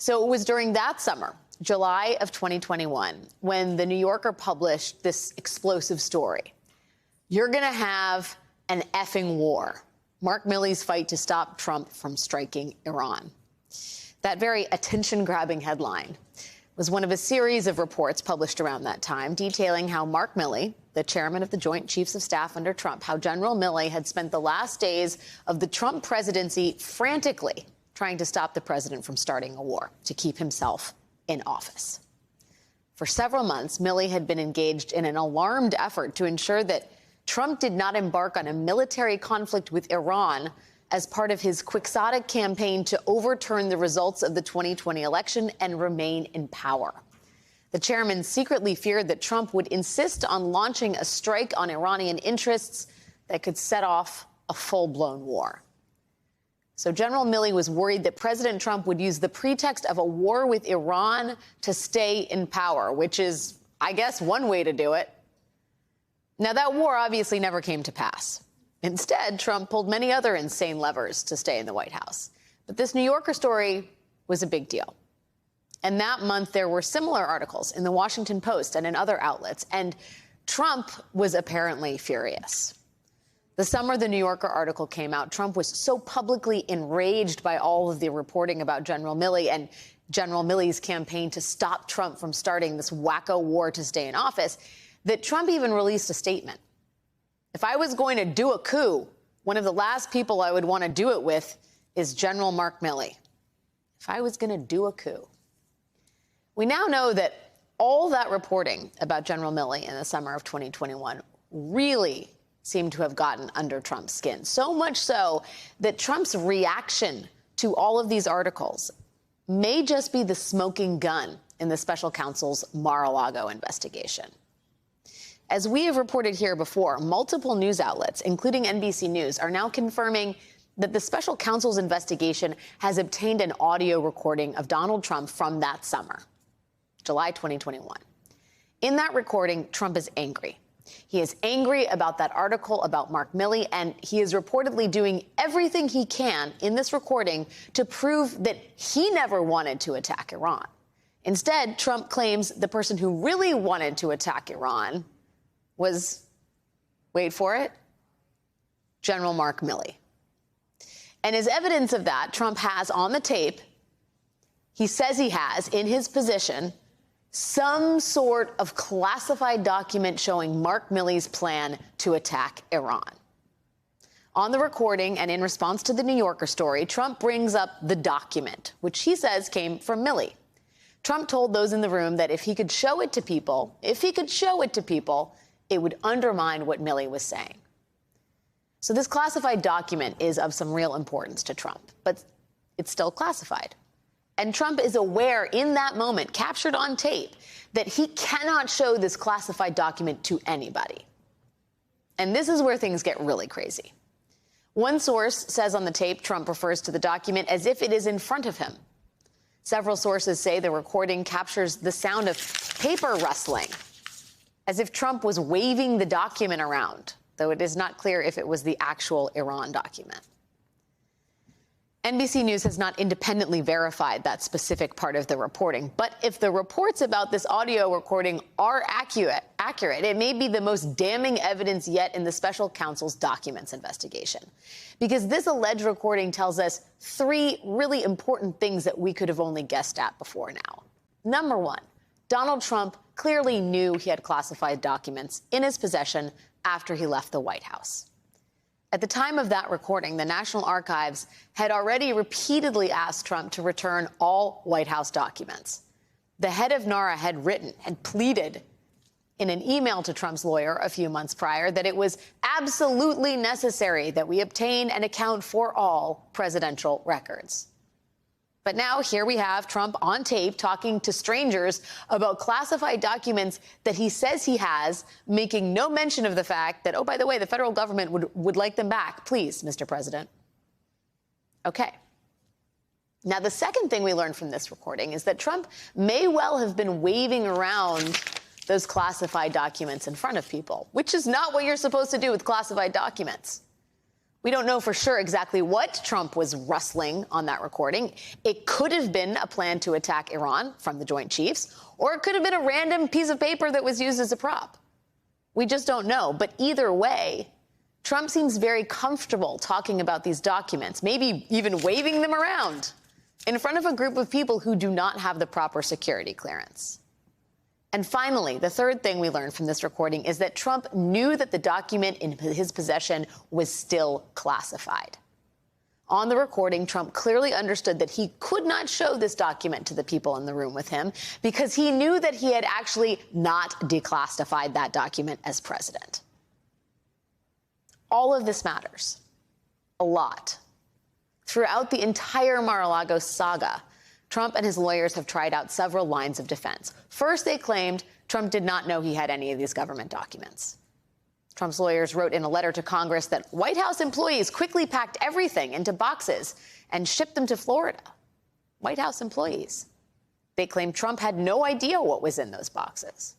So it was during that summer, July of 2021, when the New Yorker published this explosive story. You're going to have an effing war. Mark Milley's fight to stop Trump from striking Iran. That very attention-grabbing headline was one of a series of reports published around that time detailing how Mark Milley, the chairman of the Joint Chiefs of Staff under Trump, how General Milley had spent the last days of the Trump presidency frantically trying to stop the president from starting a war to keep himself in office. For several months, Milley had been engaged in an alarmed effort to ensure that Trump did not embark on a military conflict with Iran as part of his quixotic campaign to overturn the results of the 2020 election and remain in power. The chairman secretly feared that Trump would insist on launching a strike on Iranian interests that could set off a full-blown war. So General Milley was worried that President Trump would use the pretext of a war with Iran to stay in power, which is, I guess, one way to do it. Now, that war obviously never came to pass. Instead, Trump pulled many other insane levers to stay in the White House. But this New Yorker story was a big deal. And that month, there were similar articles in the Washington Post and in other outlets. And Trump was apparently furious. The summer the New Yorker article came out, Trump was so publicly enraged by all of the reporting about General Milley and General Milley's campaign to stop Trump from starting this wacko war to stay in office that Trump even released a statement. If I was going to do a coup, one of the last people I would want to do it with is General Mark Milley. If I was going to do a coup. We now know that all that reporting about General Milley in the summer of 2021 really seemed to have gotten under Trump's skin. So much so that Trump's reaction to all of these articles may just be the smoking gun in the special counsel's Mar-a-Lago investigation. As we have reported here before, multiple news outlets, including NBC News, are now confirming that the special counsel's investigation has obtained an audio recording of Donald Trump from that summer, July 2021. In that recording, Trump is angry. He is angry about that article about Mark Milley, and he is reportedly doing everything he can in this recording to prove that he never wanted to attack Iran. Instead, Trump claims the person who really wanted to attack Iran was, wait for it, General Mark Milley. And as evidence of that, Trump has on the tape, he says he has in his possession some sort of classified document showing Mark Milley's plan to attack Iran. On the recording and in response to the New Yorker story, Trump brings up the document, which he says came from Milley. Trump told those in the room that if he could show it to people, it would undermine what Milley was saying. So this classified document is of some real importance to Trump, but it's still classified. And Trump is aware in that moment, captured on tape, that he cannot show this classified document to anybody. And this is where things get really crazy. One source says on the tape Trump refers to the document as if it is in front of him. Several sources say the recording captures the sound of paper rustling, as if Trump was waving the document around, though it is not clear if it was the actual Iran document. NBC News has not independently verified that specific part of the reporting, but if the reports about this audio recording are accurate, it may be the most damning evidence yet in the special counsel's documents investigation. Because this alleged recording tells us three really important things that we could have only guessed at before now. Number one, Donald Trump clearly knew he had classified documents in his possession after he left the White House. At the time of that recording, the National Archives had already repeatedly asked Trump to return all White House documents. The head of NARA had pleaded in an email to Trump's lawyer a few months prior that it was absolutely necessary that we obtain and account for all presidential records. But now here we have Trump on tape talking to strangers about classified documents that he says he has, making no mention of the fact that, oh, by the way, the federal government would like them back. Please, Mr. President. Okay. Now, the second thing we learned from this recording is that Trump may well have been waving around those classified documents in front of people, which is not what you're supposed to do with classified documents. We don't know for sure exactly what Trump was rustling on that recording. It could have been a plan to attack Iran from the Joint Chiefs, or it could have been a random piece of paper that was used as a prop. We just don't know. But either way, Trump seems very comfortable talking about these documents, maybe even waving them around in front of a group of people who do not have the proper security clearance. And finally, the third thing we learned from this recording is that Trump knew that the document in his possession was still classified. On the recording, Trump clearly understood that he could not show this document to the people in the room with him because he knew that he had actually not declassified that document as president. All of this matters a lot. Throughout the entire Mar-a-Lago saga, Trump and his lawyers have tried out several lines of defense. First, they claimed Trump did not know he had any of these government documents. Trump's lawyers wrote in a letter to Congress that White House employees quickly packed everything into boxes and shipped them to Florida. White House employees. They claimed Trump had no idea what was in those boxes.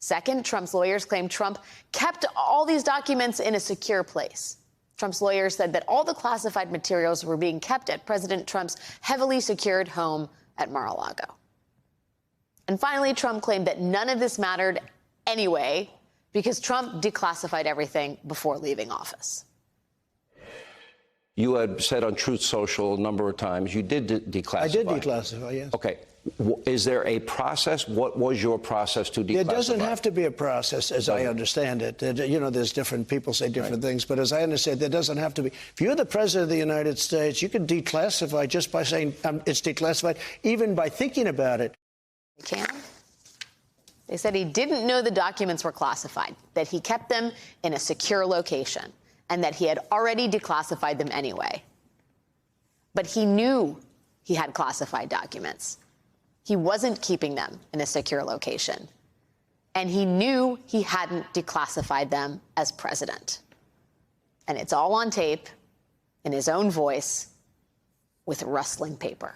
Second, Trump's lawyers claimed Trump kept all these documents in a secure place. Trump's lawyers said that all the classified materials were being kept at President Trump's heavily secured home at Mar-a-Lago. And finally, Trump claimed that none of this mattered anyway because Trump declassified everything before leaving office. You had said on Truth Social a number of times you did declassify. I did declassify, yes. Okay. Is there a process? What was your process to declassify? It doesn't have to be a process, as I understand it. You know, there's different people say different things, but as I understand, there doesn't have to be. If you're the president of the United States, you can declassify just by saying it's declassified, even by thinking about it. They can. They said he didn't know the documents were classified, that he kept them in a secure location, and that he had already declassified them anyway. But he knew he had classified documents. He wasn't keeping them in a secure location. And he knew he hadn't declassified them as president. And it's all on tape, in his own voice, with rustling paper.